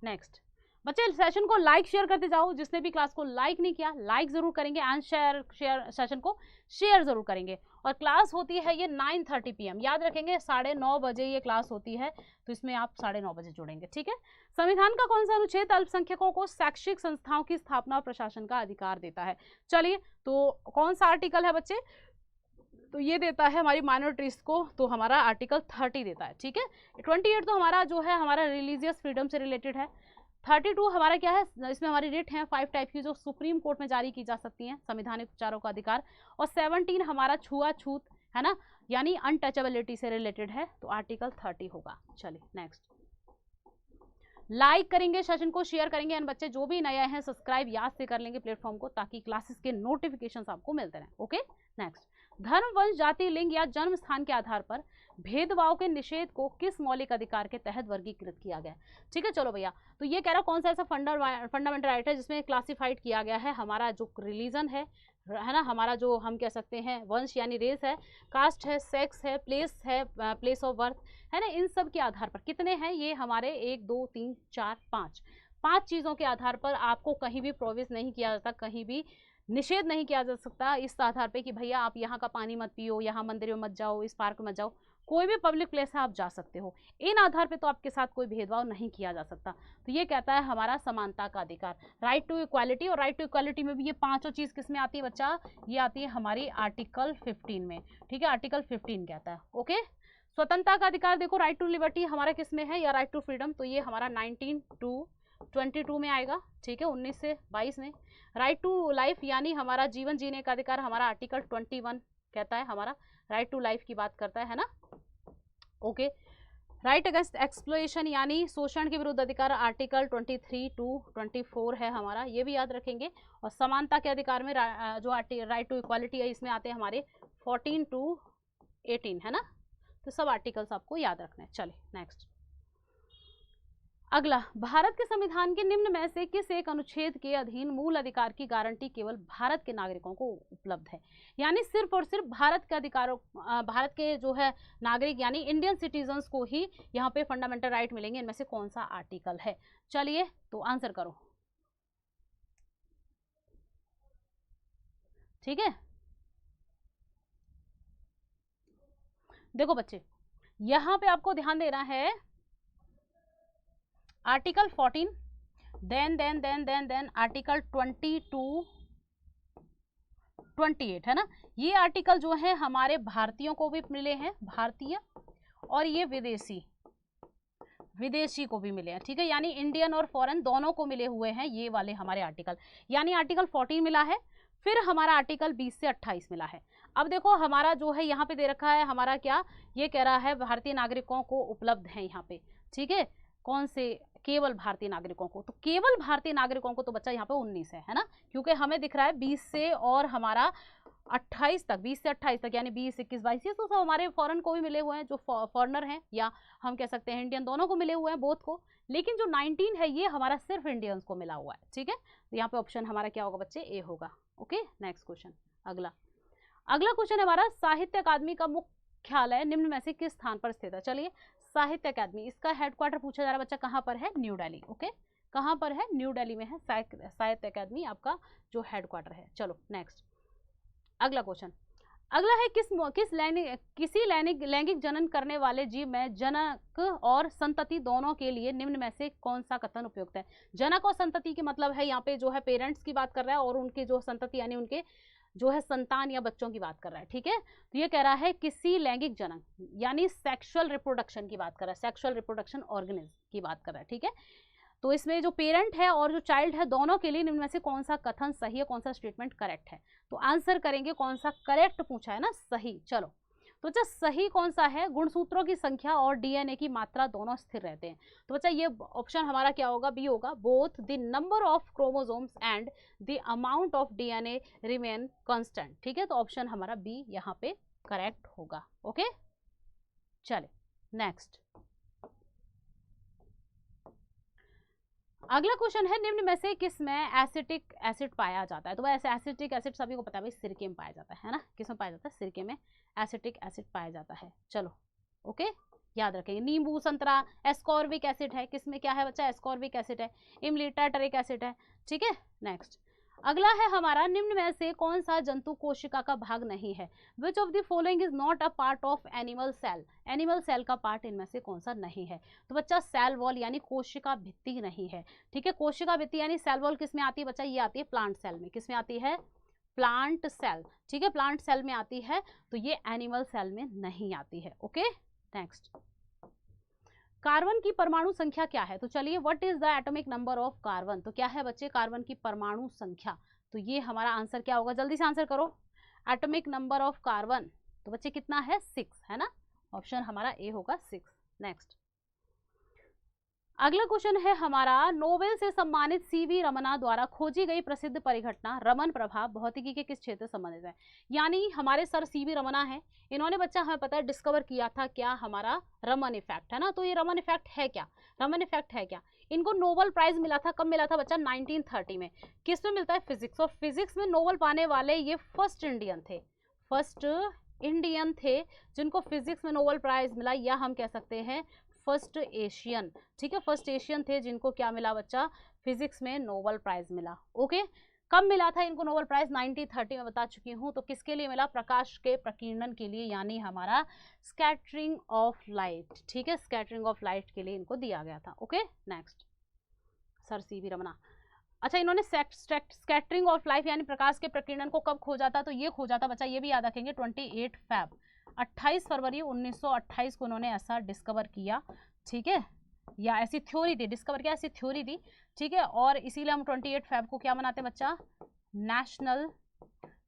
नेक्स्ट बच्चे, सेशन को लाइक शेयर करते जाओ, जिसने भी क्लास को लाइक नहीं किया लाइक जरूर करेंगे, एंड शेयर सेशन को शेयर जरूर करेंगे। और क्लास होती है ये 9:30 PM, याद रखेंगे 9:30 बजे ये क्लास होती है, तो इसमें आप 9:30 बजे जुड़ेंगे, ठीक है। संविधान का कौन सा अनुच्छेद अल्पसंख्यकों को शैक्षिक संस्थाओं की स्थापना और प्रशासन का अधिकार देता है। चलिए, तो कौन सा आर्टिकल है बच्चे, तो ये देता है हमारी माइनॉरिटीज को, तो हमारा आर्टिकल 30 देता है, ठीक है। 28 तो हमारा जो है हमारा रिलीजियस फ्रीडम से रिलेटेड है। 32 हमारा क्या है, इसमें हमारी रिट है 5 टाइप की जो सुप्रीम कोर्ट में जारी की जा सकती हैं, संवैधानिक उपचारों का अधिकार। और 17 हमारा छुआछूत है ना, यानी अनटचेबिलिटी से रिलेटेड है, तो आर्टिकल 30 होगा। चलिए नेक्स्ट, लाइक करेंगे सेशन को, शेयर करेंगे, एंड बच्चे जो भी नए हैं सब्सक्राइब याद से कर लेंगे प्लेटफॉर्म को, ताकि क्लासेस के नोटिफिकेशंस आपको मिलते रहें। ओके नेक्स्ट, धर्म, वंश, जाति, लिंग या जन्म स्थान के आधार पर भेदभाव के निषेध को किस मौलिक अधिकार के तहत वर्गीकृत किया गया? ठीक है, चलो भैया, तो ये कह रहा कौन सा ऐसा फंडामेंटल राइट है जिसमें क्लासिफाइड किया गया है हमारा जो रिलीजन है ना, हमारा जो हम कह सकते हैं वंश यानी रेस है, कास्ट है, सेक्स है, प्लेस ऑफ बर्थ है ना, इन सब के आधार पर कितने हैं ये हमारे 1 2 3 4 5 चीज़ों के आधार पर आपको कहीं भी प्रोविज नहीं किया जाता, कहीं भी निषेध नहीं किया जा सकता इस आधार पे कि भैया आप यहाँ का पानी मत पियो, यहाँ मंदिर में मत जाओ, इस पार्क में मत जाओ, कोई भी पब्लिक प्लेस है आप जा सकते हो, इन आधार पे तो आपके साथ कोई भेदभाव नहीं किया जा सकता। तो ये कहता है हमारा समानता का अधिकार, राइट टू इक्वालिटी। और राइट टू इक्वालिटी में भी ये पांचों चीज़ किस में आती है बच्चा, ये आती है हमारी आर्टिकल 15 में, ठीक है, आर्टिकल 15 कहता है। ओके, स्वतंत्रता का अधिकार देखो, राइट टू लिबर्टी हमारा किस में है, या राइट टू फ्रीडम, तो ये हमारा 19 to 22 में आएगा, ठीक है, 19 से 22 में। राइट टू लाइफ यानी हमारा जीवन जीने का अधिकार हमारा आर्टिकल 21 कहता है, हमारा राइट टू लाइफ की बात करता है ना। ओके, राइट अगेंस्ट एक्सप्लॉयटेशन यानी शोषण के विरुद्ध अधिकार आर्टिकल 23 to 24 है हमारा, ये भी याद रखेंगे। और समानता के अधिकार में जो राइट टू इक्वालिटी है इसमें आते हैं हमारे 14 to 18 है ना, तो सब आर्टिकल्स आपको याद रखने हैं। चलिए नेक्स्ट, अगला, भारत के संविधान के निम्न में से किस एक अनुच्छेद के अधीन मूल अधिकार की गारंटी केवल भारत के नागरिकों को उपलब्ध है? यानी सिर्फ और सिर्फ भारत के अधिकारों, भारत के जो है नागरिक यानी इंडियन सिटीजन्स को ही यहाँ पे फंडामेंटल राइट मिलेंगे, इनमें से कौन सा आर्टिकल है? चलिए तो आंसर करो, ठीक है। देखो बच्चे, यहाँ पे आपको ध्यान देना है आर्टिकल 14, देन आर्टिकल 20 to 28 है ना, ये आर्टिकल जो है हमारे भारतीयों को भी मिले हैं, भारतीय, और ये विदेशी को भी मिले हैं, ठीक है, यानी इंडियन और फॉरेन दोनों को मिले हुए हैं ये वाले हमारे आर्टिकल। यानी आर्टिकल 14 मिला है, फिर हमारा आर्टिकल 20 से 28 मिला है। अब देखो हमारा जो है यहाँ पे दे रखा है हमारा क्या, ये कह रहा है भारतीय नागरिकों को उपलब्ध है यहाँ पे, ठीक है, कौन से, केवल भारतीय नागरिकों को, तो केवल भारतीय नागरिकों को तो बच्चा यहाँ पे 19 है ना, क्योंकि हमें दिख रहा है 20 से और हमारा 28 तक, 20 से 28 तक यानी 20 21 22 ये तो सब हमारे फॉरेन को भी मिले हुए हैं, जो फॉरेनर हैं या हम कह सकते हैं इंडियन, दोनों को मिले हुए हैं, बोथ को। लेकिन जो 19 है ये हमारा सिर्फ इंडियंस को मिला हुआ है, ठीक है, तो यहाँ पे ऑप्शन हमारा क्या होगा बच्चे, ए होगा। ओके नेक्स्ट क्वेश्चन, अगला क्वेश्चन है हमारा, साहित्य अकादमी का मुख्यालय निम्न में से किस स्थान पर स्थित है? चलिए, साहित्य अकादमी, इसका हेडक्वार्टर पूछा जा रहा है बच्चा, कहाँ पर है, न्यू दिल्ली। ओके, कहाँ पर है, न्यू दिल्ली में है साहित्य अकादमी आपका जो हेडक्वार्टर है। चलो नेक्स्ट, अगला क्वेश्चन, अगला है किसी लैंगिक जनन करने वाले जीव में जनक और संतति दोनों के लिए निम्न में से कौन सा कथन उपयुक्त है? जनक और संतति के मतलब है यहाँ पे जो है पेरेंट्स की बात कर रहा है, और उनके जो संतति यानी उनके जो है संतान या बच्चों की बात कर रहा है, ठीक है। तो ये कह रहा है किसी लैंगिक जनन यानी सेक्सुअल रिप्रोडक्शन की बात कर रहा है, सेक्सुअल रिप्रोडक्शन ऑर्गेनिज्म की बात कर रहा है, ठीक है। तो इसमें जो पेरेंट है और जो चाइल्ड है दोनों के लिए निम्न में से कौन सा कथन सही है, कौन सा स्टेटमेंट करेक्ट है? तो आंसर करेंगे कौन सा करेक्ट पूछा है ना, सही। चलो तो बच्चा सही कौन सा है, गुणसूत्रों की संख्या और डीएनए की मात्रा दोनों स्थिर रहते हैं। तो बच्चा ये ऑप्शन हमारा क्या होगा, बी होगा, both the number of chromosomes and the amount of DNA remain constant, ठीक है। तो ऑप्शन हमारा बी यहाँ पे करेक्ट होगा। ओके चले नेक्स्ट, अगला क्वेश्चन है, निम्न में से किस में एसिटिक एसिड पाया जाता है? तो वैसे एसिटिक एसिड सभी को पता है भाई, सिरके में पाया जाता है ना, किस में पाया जाता है, सिरके में एसिटिक एसिड पाया जाता है। चलो ओके याद रखेंगे, नींबू, संतरा, एस्कॉर्बिक एसिड है, किसमें क्या है बच्चा, एस्कॉर्बिक एसिड है, इमली टार्टरिक एसिड है, ठीक है। नेक्स्ट, अगला है हमारा, निम्न में से कौन सा जंतु कोशिका का भाग नहीं है? Which of the following is not a part of animal cell? Animal cell का पार्ट इनमें से कौन सा नहीं है? तो बच्चा सेल वॉल यानी कोशिका भित्ति नहीं है, ठीक है। कोशिका भित्ति यानी सेल वॉल किस में आती है बच्चा, ये आती है प्लांट सेल में, किस में आती है, प्लांट सेल, ठीक है, प्लांट सेल में आती है, तो ये एनिमल सेल में नहीं आती है। ओके, नेक्स्ट, कार्बन की परमाणु संख्या क्या है? तो चलिए, what is the atomic number of carbon? तो क्या है बच्चे कार्बन की परमाणु संख्या? तो ये हमारा आंसर क्या होगा, जल्दी से आंसर करो। एटॉमिक नंबर ऑफ कार्बन तो बच्चे कितना है, 6 है ना, ऑप्शन हमारा ए होगा 6। नेक्स्ट, अगला क्वेश्चन है हमारा, नोबेल से सम्मानित सीवी रमना द्वारा खोजी गई प्रसिद्ध परिघटना रमन प्रभाव भौतिकी के किस क्षेत्र से संबंधित है? यानी हमारे सर सीवी रमना है, इन्होंने बच्चा हमें पता है डिस्कवर किया था क्या, हमारा रमन इफेक्ट है ना। तो ये रमन इफेक्ट है क्या, रमन इफेक्ट है क्या? इनको नोबेल प्राइज मिला था, कब मिला था बच्चा, 1930 में। किस में मिलता है, फिजिक्स। और फिजिक्स में नोबेल पाने वाले ये फर्स्ट इंडियन थे, फर्स्ट इंडियन थे जिनको फिजिक्स में नोबेल प्राइज मिला, या हम कह सकते हैं फर्स्ट एशियन, ठीक है, फर्स्ट एशियन थे जिनको क्या मिला बच्चा, फिजिक्स में नोबेल प्राइज मिला। ओके, कब मिला था इनको नोबेल प्राइज, 1930 में बता चुकी हूं। तो किसके लिए मिला, प्रकाश के प्रकीर्णन के लिए, यानी हमारा स्कैटरिंग ऑफ लाइट, ठीक है, स्कैटरिंग ऑफ लाइट के लिए इनको दिया गया था। Okay, next, sir C V Raman. अच्छा, इन्होंने स्कैटरिंग ऑफ लाइट यानी प्रकाश के प्रकीर्णन को कब खोजा था? तो ये खोजा था बच्चा, ये भी याद रखेंगे, 28 फरवरी 1928 को उन्होंने ऐसा डिस्कवर किया, ठीक है, या ऐसी थ्योरी थी, डिस्कवर किया, ऐसी थ्योरी थी, ठीक है। और इसीलिए हम 28 फेब को क्या मनाते हैं बच्चा, नेशनल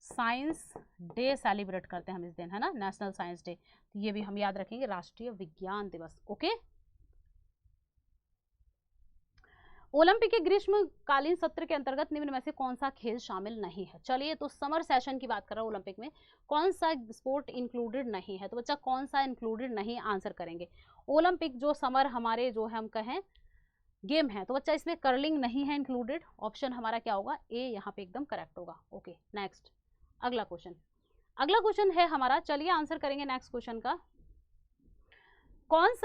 साइंस डे सेलिब्रेट करते हैं हम इस दिन, है ना, नेशनल साइंस डे। ये भी हम याद रखेंगे, राष्ट्रीय विज्ञान दिवस। ओके, ओलंपिक के ग्रीष्मकालीन सत्र के अंतर्गत निम्न में से कौन सा खेल शामिल नहीं है? चलिए, तो समर सेशन की बात कर रहा हूं, ओलंपिक में कौन सा स्पोर्ट इंक्लूडेड नहीं है? तो बच्चा कौन सा इंक्लूडेड नहीं, आंसर करेंगे। ओलंपिक जो समर हमारे जो है हम कहें गेम है, तो बच्चा इसमें कर्लिंग नहीं है इंक्लूडेड, ऑप्शन हमारा क्या होगा, ए यहाँ पे एकदम करेक्ट होगा। ओके, नेक्स्ट, अगला क्वेश्चन है हमारा, चलिए आंसर करेंगे नेक्स्ट क्वेश्चन का। कौन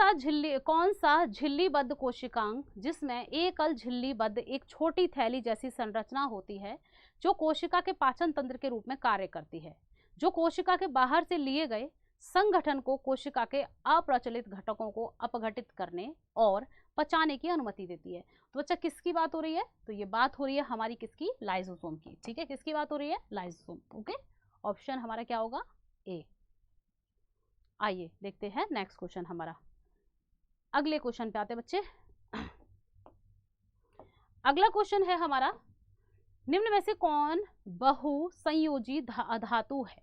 सा झिल्लीबद्ध कोशिकांग जिसमें एकल झिल्लीबद्ध एक छोटी थैली जैसी संरचना होती है, जो कोशिका के पाचन तंत्र के रूप में कार्य करती है, जो कोशिका के बाहर से लिए गए संगठन को कोशिका के अप्रचलित घटकों को अपघटित करने और पचाने की अनुमति देती है? तो बच्चा किसकी बात हो रही है? तो ये बात हो रही है हमारी किसकी, लाइसोसोम की, ठीक है, किसकी बात हो रही है, लाइसोसोम। ओके, ऑप्शन हमारा क्या होगा, ए। आइए देखते हैं नेक्स्ट क्वेश्चन हमारा, अगले क्वेश्चन पे आते बच्चे। अगला क्वेश्चन है हमारा, निम्न में से कौन बहु संयोजी धातु है?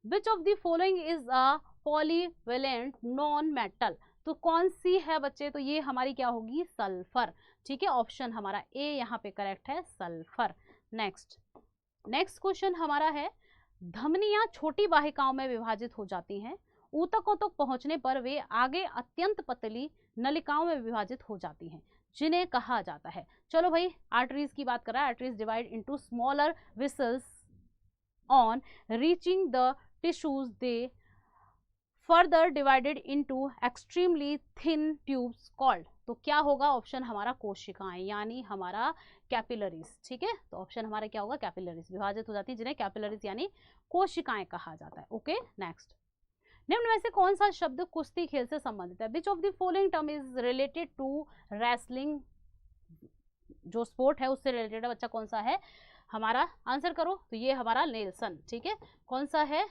Which of the following is a polyvalent non metal? तो कौन सी है बच्चे? तो ये हमारी क्या होगी, सल्फर, ठीक है, ऑप्शन हमारा ए यहाँ पे करेक्ट है, सल्फर। नेक्स्ट क्वेश्चन हमारा है, धमनियां छोटी वाहिकाओं में विभाजित हो जाती हैं, ऊतकों तक पहुंचने पर वे आगे अत्यंत पतली नलिकाओं में विभाजित हो जाती हैं, जिन्हें कहा जाता है? चलो भाई, आर्टरीज की बात कर रहा है। Arteries divide into smaller vessels on reaching the tissues, they further divided into extremely thin tubes called. तो क्या होगा, ऑप्शन हमारा कोशिकाएं, यानी हमारा कैपिलरीज, ठीक है, तो ऑप्शन हमारा क्या होगा, कैपिलरीज विभाजित हो जाती है, जिन्हें कैपिलरीज यानी कोशिकाएं कहा जाता है। ओके, नेक्स्ट, निम्न में से कौन सा शब्द कुश्ती खेल से संबंधित है? Which of the following term is related to wrestling, जो स्पोर्ट है उससे रिलेटेड है बच्चा, कौन सा है हमारा, आंसर करो। तो ये हमारा नेल्सन, ठीक है, कौन सा है,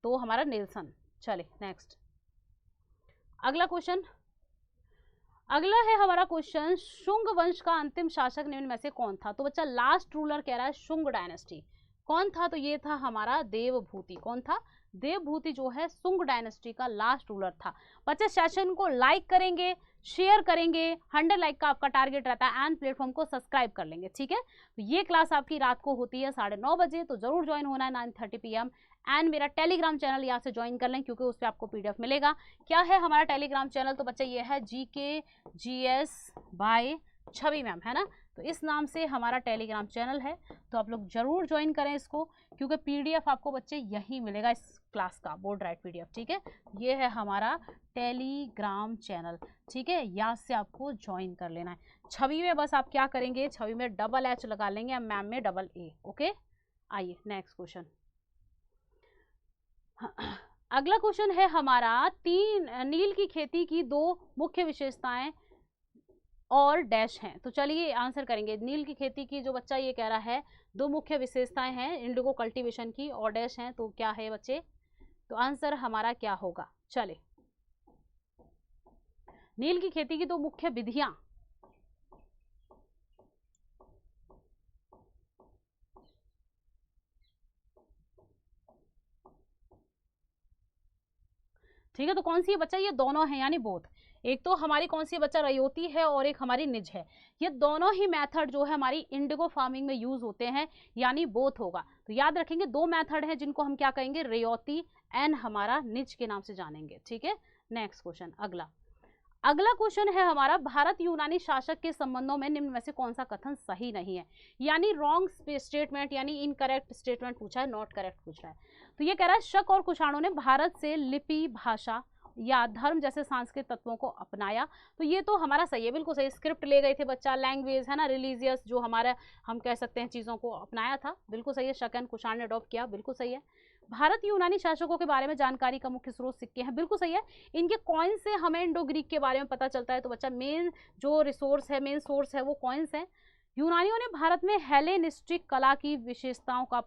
तो हमारा नेल्सन। चले नेक्स्ट, अगला है हमारा क्वेश्चन, शुंग वंश का अंतिम शासक निम्न में से कौन था? तो बच्चा लास्ट रूलर कह रहा है शुंग डायनेस्टी, कौन था? तो ये था हमारा देवभूति। कौन था? देवभूति जो है शुंग डायनेस्टी का लास्ट रूलर था। बच्चे सेशन को लाइक करेंगे, शेयर करेंगे, 100 लाइक का आपका टारगेट रहता है, एंड प्लेटफॉर्म को सब्सक्राइब कर लेंगे, ठीक है। तो ये क्लास आपकी रात को होती है 9:30 बजे, तो जरूर ज्वाइन होना है 9:30 PM। एंड मेरा टेलीग्राम चैनल यहाँ से ज्वाइन कर लें, क्योंकि उस पर आपको PDF मिलेगा। क्या है हमारा टेलीग्राम चैनल? तो बच्चे ये है GK GS बाय छवि मैम, है ना। तो इस नाम से हमारा टेलीग्राम चैनल है, तो आप लोग जरूर ज्वाइन करें इसको, क्योंकि PDF आपको बच्चे यही मिलेगा इस क्लास का, बोर्ड राइट PDF, ठीक है। ये है हमारा टेलीग्राम चैनल, ठीक है, यहाँ से आपको ज्वाइन कर लेना है। छवि में बस आप क्या करेंगे, छवि में $H लगा लेंगे, मैम में AA। ओके, आइए नेक्स्ट क्वेश्चन। अगला क्वेश्चन है हमारा, नील की खेती की 2 मुख्य विशेषताएं और डैश हैं। तो चलिए आंसर करेंगे। नील की खेती की जो बच्चा ये कह रहा है, दो मुख्य विशेषताएं हैं इंडिगो कल्टीवेशन की और डैश हैं, तो क्या है बच्चे? तो आंसर हमारा क्या होगा? चले, नील की खेती की दो मुख्य विधियां, ठीक है, तो कौन सी है बच्चा? ये दोनों है, यानी बोथ। एक तो हमारी कौन सी बच्चा? रयोती है, और एक हमारी निज है। ये दोनों ही मेथड जो है हमारी इंडिगो फार्मिंग में यूज होते हैं, यानी बोथ होगा। तो याद रखेंगे दो मेथड है जिनको हम क्या कहेंगे? रयोती एंड हमारा निज के नाम से जानेंगे। ठीक है, नेक्स्ट क्वेश्चन। अगला क्वेश्चन है हमारा, भारत यूनानी शासक के संबंधों में निम्न में से कौन सा कथन सही नहीं है? यानी रॉन्ग स्टेटमेंट, यानी इनकरेक्ट स्टेटमेंट पूछा है, नॉट करेक्ट पूछ रहा है। तो ये कह रहा है शक और कुषाणों ने भारत से लिपि, भाषा या धर्म जैसे सांस्कृतिक तत्वों को अपनाया। तो ये तो हमारा सही है, बिल्कुल सही। स्क्रिप्ट ले गए थे बच्चा, लैंग्वेज है ना, रिलीजियस जो हमारा हम कह सकते हैं चीज़ों को अपनाया था, बिल्कुल सही है। शक एंड कुषाण ने अडॉप्ट किया, बिल्कुल सही है। भारत यूनानी शासकों के बारे में जानकारी का मुख्य स्रोत सिक्के हैं, बिल्कुल सही है। इनके कॉइन्स से हमें इंडो ग्रीक के बारे में पता चलता है। तो बच्चा मेन जो रिसोर्स है, मेन सोर्स है वो कॉइन्स है। यूनानियों ने भारत में हेलेनिस्टिक कला की विशेषताओं का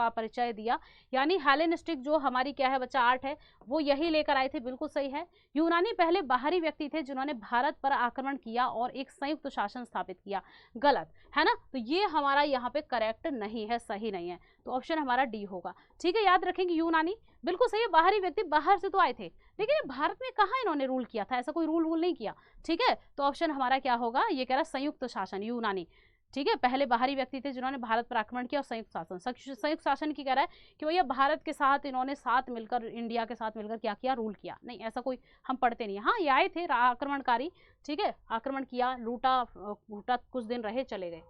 परिचय दिया, यानी हेलेनिस्टिक जो हमारी क्या है बच्चा? आर्ट है, वो यही लेकर आए थे, बिल्कुल सही है। यूनानी पहले बाहरी व्यक्ति थे जिन्होंने भारत पर आक्रमण किया और एक संयुक्त शासन स्थापित किया, गलत है ना। तो ये हमारा यहाँ पे करेक्ट नहीं है, सही नहीं है। तो ऑप्शन हमारा डी होगा। ठीक है, याद रखेंगे यूनानी बिल्कुल सही है। बाहरी व्यक्ति बाहर से तो आए थे, लेकिन भारत में कहाँ इन्होंने रूल किया था? ऐसा कोई रूल नहीं किया। ठीक है, तो ऑप्शन हमारा क्या होगा? ये कह रहा है संयुक्त शासन, यूनानी। ठीक है, पहले बाहरी व्यक्ति थे जिन्होंने भारत पर आक्रमण किया और संयुक्त शासन। संयुक्त शासन की कह रहा है कि भैया भारत के साथ इन्होंने साथ मिलकर, इंडिया के साथ मिलकर क्या किया? रूल किया। नहीं, ऐसा कोई हम पढ़ते नहीं। हाँ, ये आए थे आक्रमणकारी, ठीक है, आक्रमण किया, लूटा कुछ दिन रहे, चले गए।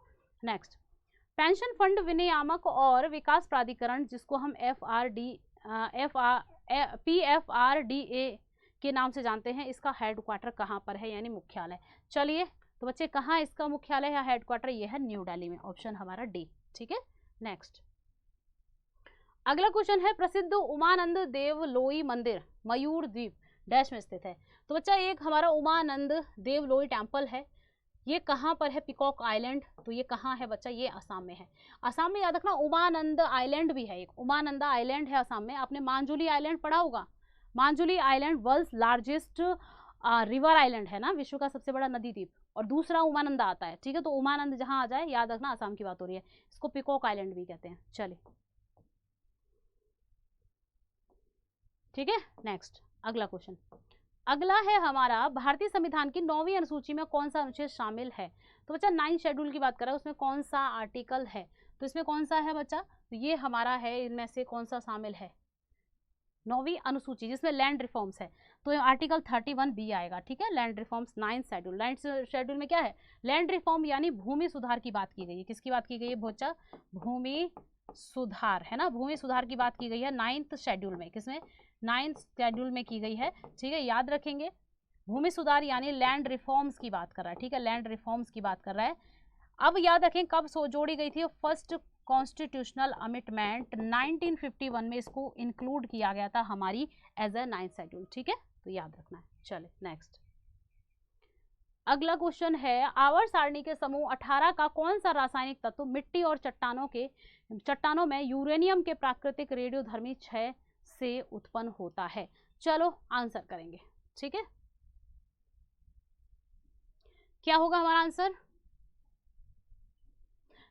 नेक्स्ट, पेंशन फंड विनियामक और विकास प्राधिकरण, जिसको हम PFRDA के नाम से जानते हैं, इसका हेडक्वार्टर कहाँ पर है, यानी मुख्यालय? चलिए, तो बच्चे कहाँ इसका मुख्यालय या हेडक्वार्टर? ये है न्यू दिल्ली में, ऑप्शन हमारा डी। ठीक है, नेक्स्ट। अगला क्वेश्चन है, प्रसिद्ध उमानंद देवलोई मंदिर मयूर द्वीप डैश में स्थित है। तो बच्चा एक हमारा उमानंद देवलोई टेम्पल है, ये कहाँ पर है? Peacock island. तो ये कहाँ है बच्चा? ये असम में है। असम में याद रखना उमानंद आइलैंड भी है, एक उमानंद आइलैंड है असम में। आपने मांजुली आइलैंड पढ़ा होगा। Majuli island world largest river island है ना, विश्व का सबसे बड़ा नदी द्वीप, और दूसरा उमानंद आता है। ठीक है, तो उमानंद जहां आ जाए याद रखना असम की बात हो रही है। इसको पिकॉक आइलैंड भी कहते हैं। चलिए, ठीक है, नेक्स्ट अगला क्वेश्चन। अगला है हमारा, भारतीय संविधान की 9वीं अनुसूची में कौन सा अनुच्छेद शामिल है? तो बच्चा 9th शेड्यूल की बात कर रहा है, उसमें कौन सा आर्टिकल है? तो इसमें कौन सा है बच्चा? तो ये हमारा है, इनमें से कौन सा शामिल है? 9वीं अनुसूची जिसमें लैंड रिफॉर्म्स है, तो आर्टिकल 31B आएगा। ठीक है, land reforms 9th schedule. 9th schedule में क्या है? लैंड रिफॉर्म, यानी भूमि सुधार की बात की गई है। किसकी बात की गई है बच्चा? भूमि सुधार, है ना, भूमि सुधार की बात की गई है 9th शेड्यूल में। किसमें? 9th शेड्यूल में की गई है। ठीक है, याद रखेंगे भूमि सुधार यानी लैंड रिफॉर्म्स की बात कर रहा है। ठीक है, लैंड रिफॉर्म्स की बात कर रहा है। अब याद रखें कब जोड़ी गई थी? फर्स्ट कॉन्स्टिट्यूशनल अमेंडमेंट 1951 में इसको इंक्लूड किया गया था हमारी एज ए 9th शेड्यूल। ठीक है, तो याद रखना है। चले, नेक्स्ट अगला क्वेश्चन है, आवर्त सारणी के समूह 18 का कौन सा रासायनिक तत्व मिट्टी और चट्टानों में यूरेनियम के प्राकृतिक रेडियोधर्मी क्षय से उत्पन्न होता है? चलो आंसर करेंगे। ठीक है, क्या होगा हमारा आंसर?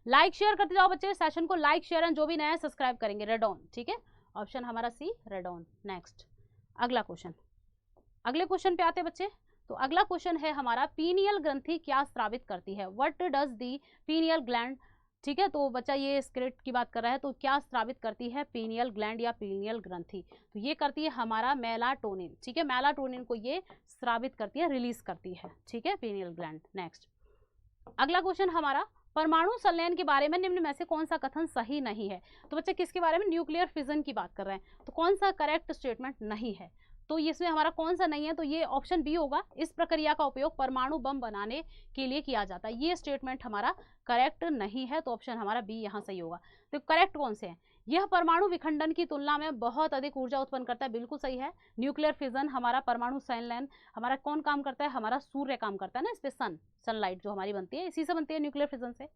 लाइक शेयर करते जाओ बच्चे, सेशन को लाइक शेयर एंड जो भी नया है सब्सक्राइब करेंगे। रेडॉन। ठीक है, ऑप्शन हमारा सी, रेडॉन। नेक्स्ट अगला क्वेश्चन। अगले क्वेश्चन पे आते हैं बच्चे। तो अगला क्वेश्चन है हमारा, पीनियल ग्रंथि क्या स्रावित करती है? What does the pineal gland? ठीक है, तो बच्चा ये स्क्रिप्ट की बात कर रहा है, तो क्या स्रावित करती है पीनियल ग्लैंड या पीनियल ग्रंथि? तो ये करती है हमारा मेलाटोनिन। ठीक है, मेलाटोनिन को ये स्रावित करती है, रिलीज करती है। ठीक है, पीनियल ग्लैंड। नेक्स्ट अगला क्वेश्चन हमारा, परमाणु संलयन के बारे में निम्न में से कौन सा कथन सही नहीं है? तो बच्चे किसके बारे में? न्यूक्लियर फिजन की बात कर रहे हैं, तो कौन सा करेक्ट स्टेटमेंट नहीं है? तो इसमें हमारा कौन सा नहीं है? तो ये ऑप्शन बी होगा, इस प्रक्रिया का उपयोग परमाणु बम बनाने के लिए किया जाता है। ये स्टेटमेंट हमारा करेक्ट नहीं है, तो ऑप्शन हमारा बी यहाँ सही होगा। तो करेक्ट कौन से हैं? यह परमाणु विखंडन की तुलना में बहुत अधिक ऊर्जा उत्पन्न करता है, बिल्कुल सही है। न्यूक्लियर फिजन हमारा परमाणु संलयन हमारा कौन काम करता है, हमारा सूर्य काम करता है ना, इस पे सनलाइट जो हमारी बनती है इसी से बनती है, न्यूक्लियर फिजन से।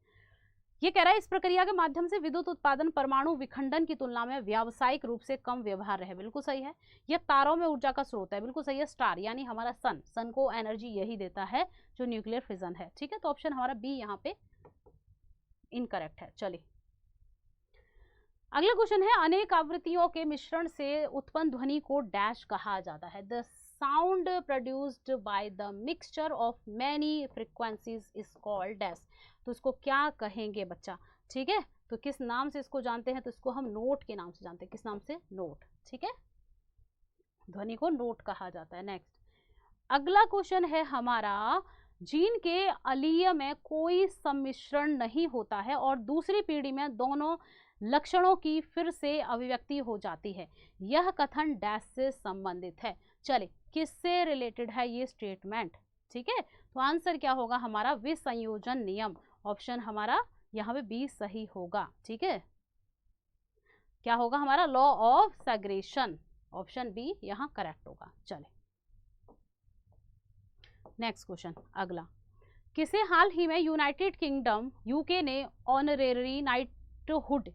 ये कह रहा है इस प्रक्रिया के माध्यम से विद्युत उत्पादन परमाणु विखंडन की तुलना में व्यावसायिक रूप से कम व्यवहार्य है, बिल्कुल सही है। यह तारों में ऊर्जा का स्रोत है, बिल्कुल सही है। स्टार यानी हमारा सन को एनर्जी यही देता है जो न्यूक्लियर फिजन है, ठीक है। तो ऑप्शन हमारा बी यहाँ पे इनकरेक्ट है। चलिए अगला क्वेश्चन है, अनेक आवृत्तियों के मिश्रण से उत्पन्न ध्वनि को डैश कहा जाता है। The sound produced by the mixture of many frequencies is called dash. तो इसको क्या कहेंगे बच्चा, ठीक है। तो किस नाम से इसको जानते हैं, तो इसको हम नोट के नाम से जानते हैं। किस नाम से, नोट, ठीक है। ध्वनि को नोट कहा जाता है। नेक्स्ट अगला क्वेश्चन है हमारा, जीन के अलीय में कोई सम्मिश्रण नहीं होता है और दूसरी पीढ़ी में दोनों लक्षणों की फिर से अभिव्यक्ति हो जाती है, यह कथन डैश से संबंधित है। चले किससे रिलेटेड है ये स्टेटमेंट, ठीक है। तो आंसर क्या होगा हमारा, विसंयोजन नियम। ऑप्शन हमारा यहाँ पे बी सही होगा, ठीक है। क्या होगा हमारा, law of segregation. Option B यहाँ करेक्ट होगा। चले नेक्स्ट क्वेश्चन अगला, किसे हाल ही में यूनाइटेड किंगडम यूके ने ऑनरेरी नाइटहुड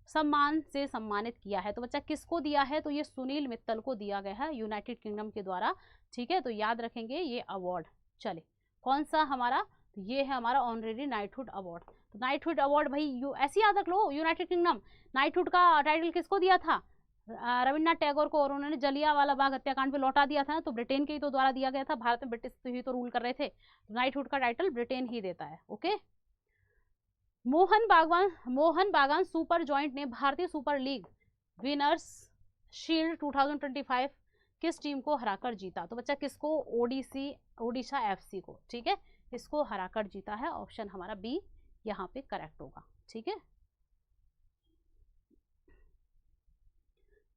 सम्मान से सम्मानित किया है। तो बच्चा किसको दिया है, तो ये सुनील मित्तल को दिया गया है यूनाइटेड किंगडम के द्वारा, ठीक है। तो याद रखेंगे ये अवार्ड। चले कौन सा हमारा, तो ये है हमारा ऑनरेरी नाइटहुड अवार्ड। तो नाइटहुड अवार्ड भाई ऐसी याद रख लो, यूनाइटेड किंगडम नाइटहुड का टाइटल किसको दिया था, रविन्द्रनाथ टैगोर को, और उन्होंने जलियांवाला बाग हत्याकांड पे लौटा दिया था, तो ब्रिटेन के ही तो द्वारा दिया गया था। भारत में ब्रिटिश ही तो रूल कर रहे थे, तो नाइटहुड का टाइटल ब्रिटेन ही देता है, ओके। मोहन बागान सुपर जॉइंट ने भारतीय सुपर लीग विनर्स शील्ड 2025 किस टीम को हराकर जीता। तो बच्चा किसको, ओडिशा एफसी को, ठीक है, इसको हराकर जीता है। ऑप्शन हमारा बी यहाँ पे करेक्ट होगा, ठीक है।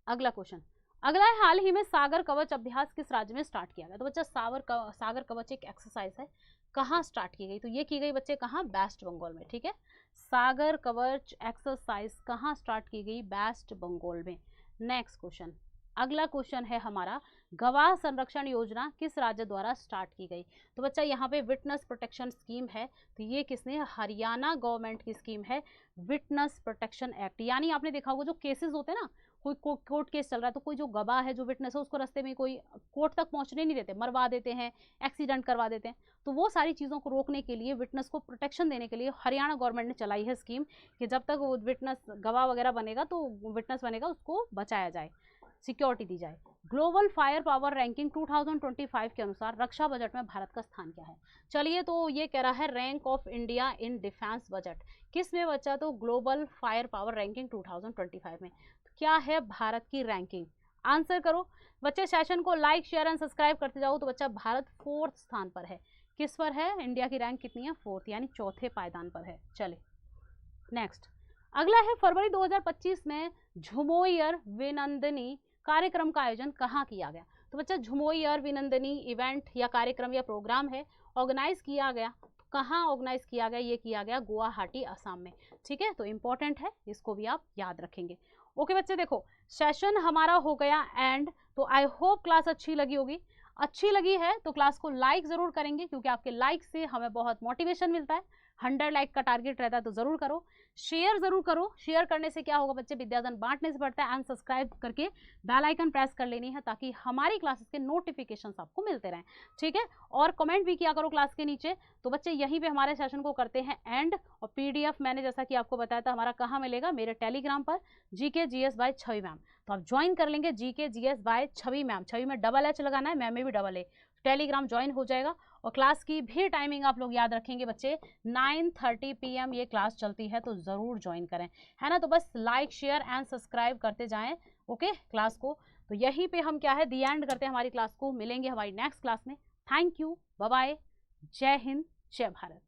अगला क्वेश्चन, अगला है, हाल ही में सागर कवच अभ्यास किस राज्य में स्टार्ट किया गया। तो बच्चा सागर कवच एक एक्सरसाइज है, कहाँ स्टार्ट की गई, तो ये की गई बच्चे कहाँ, वेस्ट बंगाल में, ठीक है। सागर कवच एक्सरसाइज कहाँ स्टार्ट की गई, वेस्ट बंगाल में। नेक्स्ट क्वेश्चन, अगला क्वेश्चन है हमारा, गवाह संरक्षण योजना किस राज्य द्वारा स्टार्ट की गई। तो बच्चा यहाँ पे विटनेस प्रोटेक्शन स्कीम है, तो ये किसने, हरियाणा गवर्नमेंट की स्कीम है, विटनेस प्रोटेक्शन एक्ट। यानी आपने देखा होगा जो केसेस होते हैं ना, कोई कोर्ट केस चल रहा है तो कोई जो गवाह है, जो विटनेस है, उसको रास्ते में कोई कोर्ट तक पहुंचने नहीं देते, मरवा देते हैं, एक्सीडेंट करवा देते हैं। तो वो सारी चीज़ों को रोकने के लिए, विटनेस को प्रोटेक्शन देने के लिए हरियाणा गवर्नमेंट ने चलाई है स्कीम कि जब तक वो विटनेस गवाह वगैरह बनेगा, तो विटनेस बनेगा, उसको बचाया जाए, सिक्योरिटी दी जाए। ग्लोबल फायर पावर रैंकिंग 2025 के अनुसार रक्षा बजट में भारत का स्थान क्या है। चलिए तो ये कह रहा है rank of India in defence budget, किस में बच्चा, तो ग्लोबल फायर पावर रैंकिंग 2025 में। तो क्या है भारत की रैंकिंग, आंसर करो बच्चे। सेशन को लाइक शेयर एंड सब्सक्राइब करते जाओ। तो बच्चा भारत 4th स्थान पर है, किस पर है, इंडिया की रैंक कितनी है, 4th यानी चौथे पायदान पर है। चले नेक्स्ट अगला है, फरवरी 2025 में झुमोयर विनंदनी कार्यक्रम का आयोजन कहाँ किया गया। तो बच्चा झुमोयर विनंदनी इवेंट या कार्यक्रम या प्रोग्राम है, ऑर्गेनाइज किया गया, तो कहाँ ऑर्गेनाइज किया गया, ये किया गया गुवाहाटी असम में, ठीक है। तो इंपॉर्टेंट है, इसको भी आप याद रखेंगे। ओके बच्चे, देखो सेशन हमारा हो गया एंड। तो आई होप क्लास अच्छी लगी होगी, अच्छी लगी है तो क्लास को लाइक ज़रूर करेंगे, क्योंकि आपके लाइक से हमें बहुत मोटिवेशन मिलता है। 100 लाइक का टारगेट रहता है, तो ज़रूर करो, शेयर ज़रूर करो। शेयर करने से क्या होगा बच्चे, विद्याधन बांटने से बढ़ता है। एंड सब्सक्राइब करके बेल आइकन प्रेस कर लेनी है, ताकि हमारी क्लासेस के नोटिफिकेशंस आपको मिलते रहें, ठीक है। और कमेंट भी किया करो क्लास के नीचे। तो बच्चे यहीं पे हमारे सेशन को करते हैं एंड। और PDF मैंने जैसा कि आपको बताया था हमारा कहाँ मिलेगा, मेरे टेलीग्राम पर, GK GS बाय छवि मैम। तो आप ज्वाइन कर लेंगे GK GS बाय छवि मैम, छवि में डबल H लगाना है, मैम में भी डबल A। टेलीग्राम ज्वाइन हो जाएगा। और क्लास की भी टाइमिंग आप लोग याद रखेंगे बच्चे, 9:30 PM ये क्लास चलती है, तो ज़रूर ज्वाइन करें, है ना। तो बस लाइक शेयर एंड सब्सक्राइब करते जाएं, ओके क्लास को। तो यहीं पे हम क्या है दी एंड करते हैं हमारी क्लास को। मिलेंगे हमारी नेक्स्ट क्लास में। थैंक यू, बाय बाय, जय हिंद, जय भारत।